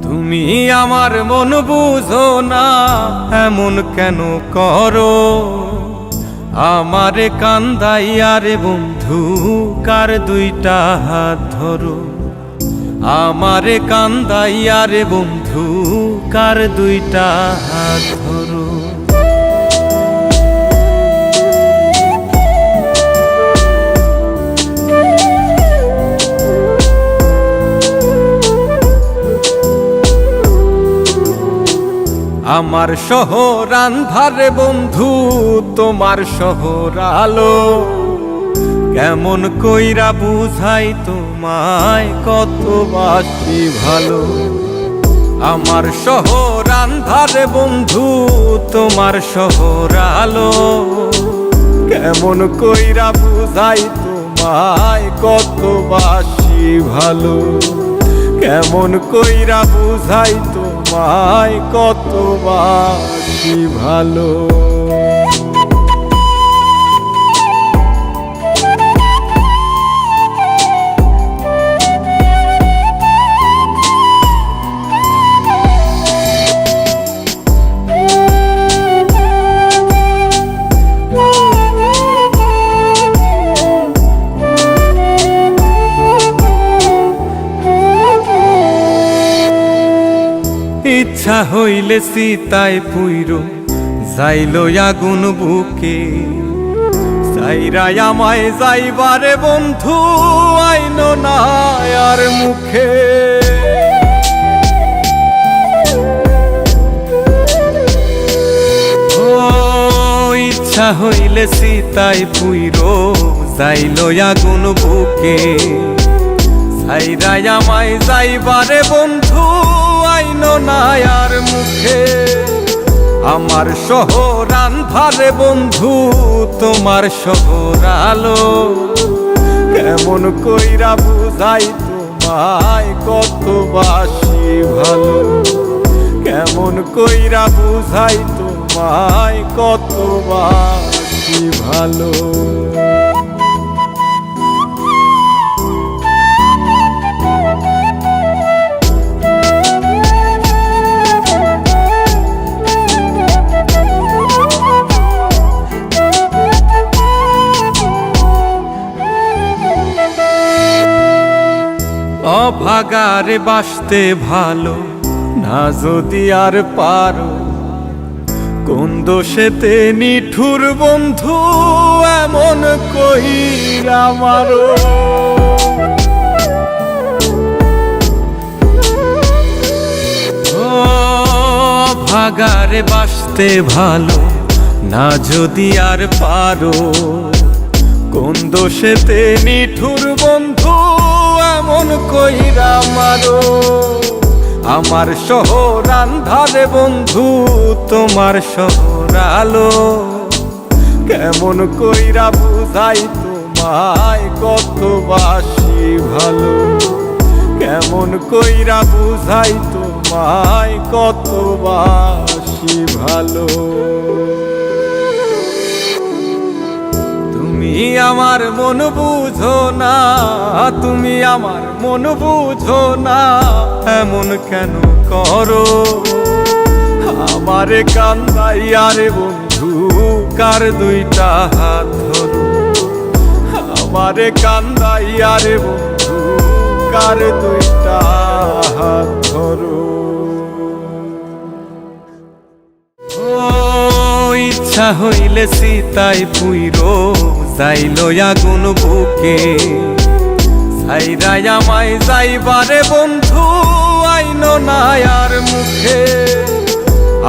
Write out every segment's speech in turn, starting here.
তুমি আমার মন বুঝো না, এমন কেন করো? আমারে কান্দাইয়া রে বন্ধু, কার দুইটা হাত ধরো। আমারে কান্দাইয়া রে বন্ধু, কার দুইটা হাত ধরো। আমার শহর আন্ধারে বন্ধু, তোমার শহর আলো। কেমন কইরা বুঝাই তোমায়, কত বাসি ভালো। আমার শহর আন্ধারে বন্ধু, তোমার শহর আলো। কেমন কইরা বুঝাই তোমায়, কত বাসি ভালো। কেমন কইরা বুঝাই তোমায়, কত বাসি ভালো। ইচ্ছা হইলে সীতায় পুইরো যাইলো আগুন বুকে। সাইরাই আমায় যাইবারে বন্ধু, আইনো না আর মুখে। ও ইচ্ছা হইলে সীতায় পুইরো যাইলো আগুন বুকে। সাইরাই আমায় যাইবারে বন্ধু, আইনো না আর মুখে। আমার শহর আন্ধারে বন্ধু, তোমার শহর আলো। কেমন কইরা বুঝাই তোমায়, কত বাসি ভালো। কেমন কইরা বুঝাই তোমায়, কত বাসি ভালো। অভাগারে বাসতে ভালো না যদি আর পারো। কোন দোষেতে নিঠুর বন্ধু, এমন কইরা মারো। অভাগারে বাসতে ভালো না যদি আর পারো। কোন দোষেতে নিঠুর বন্ধু, এমন কইরা মারো। আমার শহর আন্ধারে বন্ধু, তোমার শহর আলো। কেমন কইরা বুঝাই তোমায়, কত বাসি ভালো। কেমন কইরা বুঝাই তোমায়, কত বাসি ভালো। তুমি আমার মন বুঝো না, তুমি আমার মন বুঝো না, এমন কেন করো? আমারে কান্দাইয়া রে বন্ধু, কার দুইটা হাত ধরো। আমারে কান্দাইয়া রে বন্ধু, কার দুইটা হাত ধরো। ইচ্ছা হইলে সীতায় পুইরো যাইলো আগুন বুকে। সাইরাই আমায় যাইবারে বন্ধু, আইনো না আর মুখে।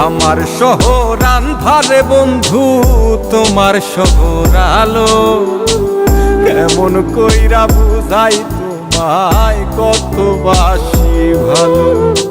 আমার শহর আন্ধারে বন্ধু, তোমার শহর আলো। কেমন কইরা বুঝাই তোমায়, কত বাসি ভালো।